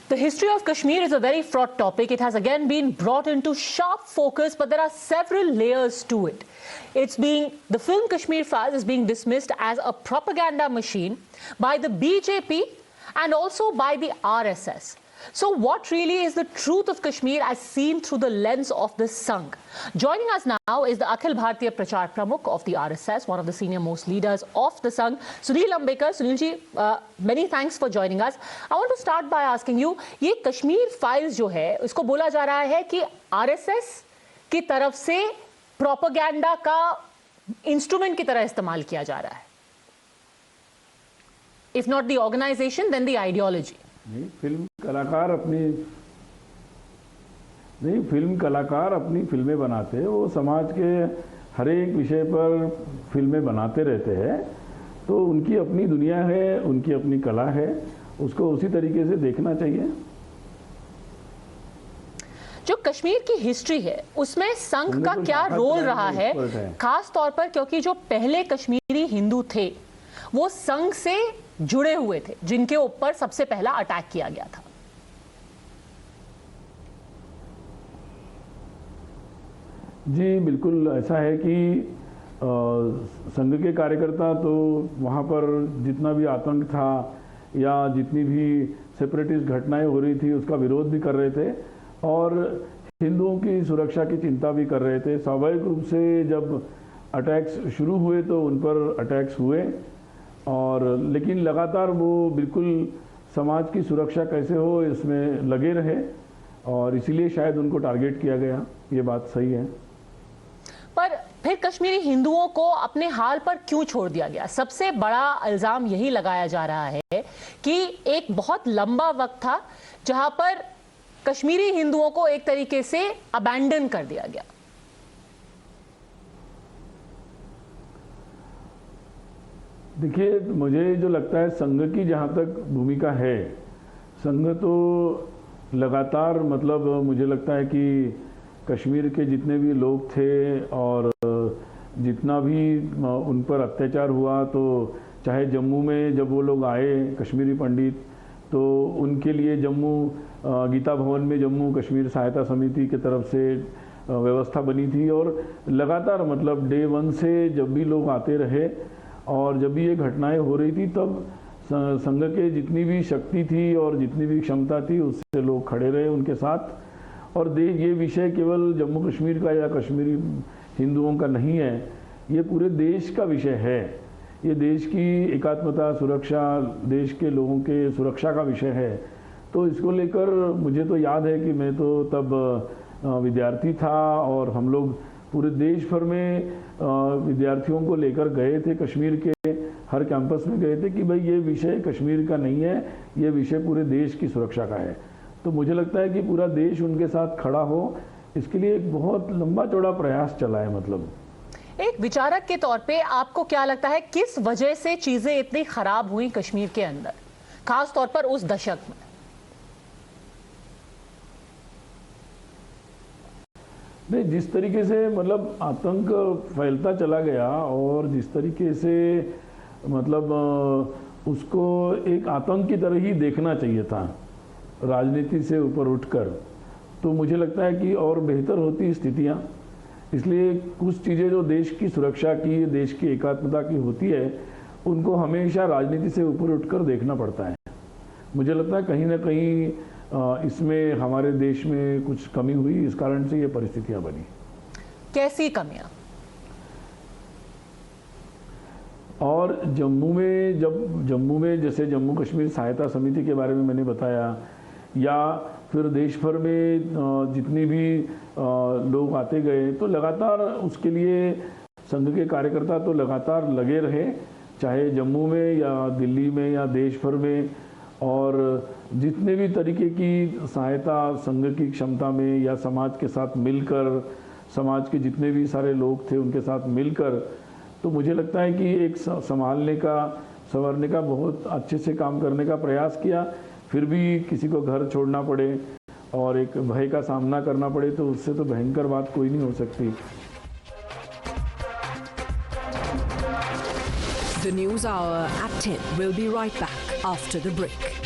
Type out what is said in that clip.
The history of Kashmir is a very fraught topic. It has again been brought into sharp focus, but there are several layers to it. The film Kashmir Files is being dismissed as a propaganda machine by the BJP and also by the RSS. So what really is the truth of Kashmir as seen through the lens of the Sangh? Joining us now is the Akhil Bharatiya Prachar Pramukh of the RSS, one of the senior most leaders of the Sangh, Sunil Ambekar. Sunil ji, many thanks for joining us. I want to start by asking you, ये Kashmir files जो है, इसको बोला जा रहा है कि RSS की तरफ से प्रोपेगेंडा का इंस्ट्रूमेंट की तरह इस्तेमाल किया जा रहा है. If not the organization, then the ideology. नहीं, फिल्म कलाकार अपनी फिल्में बनाते हैं. वो समाज के हर एक विषय पर फिल्में बनाते रहते हैं. तो उनकी अपनी दुनिया है, उनकी अपनी कला है, उसको उसी तरीके से देखना चाहिए. जो कश्मीर की हिस्ट्री है उसमें संघ का क्या रोल रहा है, खास तौर पर क्योंकि जो पहले कश्मीरी हिंदू थे वो संघ से जुड़े हुए थे, जिनके ऊपर सबसे पहला अटैक किया गया था. जी बिल्कुल ऐसा है कि संघ के कार्यकर्ता तो वहाँ पर जितना भी आतंक था या जितनी भी सेपरेटिस्ट घटनाएं हो रही थी उसका विरोध भी कर रहे थे और हिंदुओं की सुरक्षा की चिंता भी कर रहे थे. स्वाभाविक रूप से जब अटैक्स शुरू हुए तो उन पर अटैक्स हुए और लेकिन लगातार वो बिल्कुल समाज की सुरक्षा कैसे हो इसमें लगे रहे और इसीलिए शायद उनको टारगेट किया गया. ये बात सही है. पर फिर कश्मीरी हिंदुओं को अपने हाल पर क्यों छोड़ दिया गया? सबसे बड़ा इल्जाम यही लगाया जा रहा है कि एक बहुत लंबा वक्त था जहां पर कश्मीरी हिंदुओं को एक तरीके से अबैंडन कर दिया गया. देखिए, मुझे जो लगता है संघ की जहाँ तक भूमिका है, संघ तो लगातार मतलब मुझे लगता है कि कश्मीर के जितने भी लोग थे और जितना भी उन पर अत्याचार हुआ, तो चाहे जम्मू में जब वो लोग आए कश्मीरी पंडित, तो उनके लिए जम्मू गीता भवन में जम्मू कश्मीर सहायता समिति की तरफ से व्यवस्था बनी थी और लगातार मतलब डे वन से जब भी लोग आते रहे और जब भी ये घटनाएं हो रही थी तब संघ के जितनी भी शक्ति थी और जितनी भी क्षमता थी उससे लोग खड़े रहे उनके साथ. और ये विषय केवल जम्मू कश्मीर का या कश्मीरी हिंदुओं का नहीं है, ये पूरे देश का विषय है. ये देश की एकात्मता, सुरक्षा, देश के लोगों के सुरक्षा का विषय है. तो इसको लेकर मुझे तो याद है कि मैं तो तब विद्यार्थी था और हम लोग पूरे देश भर में विद्यार्थियों को लेकर गए थे, कश्मीर के हर कैंपस में गए थे कि भाई ये विषय कश्मीर का नहीं है, ये विषय पूरे देश की सुरक्षा का है. तो मुझे लगता है कि पूरा देश उनके साथ खड़ा हो, इसके लिए एक बहुत लंबा चौड़ा प्रयास चला है. मतलब एक विचारक के तौर पे आपको क्या लगता है किस वजह से चीजें इतनी खराब हुई कश्मीर के अंदर, खास तौर पर उस दशक में? नहीं, जिस तरीके से मतलब आतंक फैलता चला गया और जिस तरीके से मतलब उसको एक आतंक की तरह ही देखना चाहिए था राजनीति से ऊपर उठकर, तो मुझे लगता है कि और बेहतर होती स्थितियां. इसलिए कुछ चीज़ें जो देश की सुरक्षा की, देश की एकात्मता की होती है, उनको हमेशा राजनीति से ऊपर उठकर देखना पड़ता है. मुझे लगता है कहीं ना कहीं इसमें हमारे देश में कुछ कमी हुई, इस कारण से ये परिस्थितियां बनी. कैसी कमियां? और जम्मू में जैसे जम्मू कश्मीर सहायता समिति के बारे में मैंने बताया, या फिर देश भर में जितनी भी लोग आते गए, तो लगातार उसके लिए संघ के कार्यकर्ता तो लगातार लगे रहे, चाहे जम्मू में या दिल्ली में या देश भर में. और जितने भी तरीके की सहायता संघ की क्षमता में या समाज के साथ मिलकर, समाज के जितने भी सारे लोग थे उनके साथ मिलकर, तो मुझे लगता है कि एक संभालने का, संवरने का, बहुत अच्छे से काम करने का प्रयास किया. फिर भी किसी को घर छोड़ना पड़े और एक भय का सामना करना पड़े, तो उससे तो भयंकर बात कोई नहीं हो सकती. The News Hour at 10 will be right back after the break.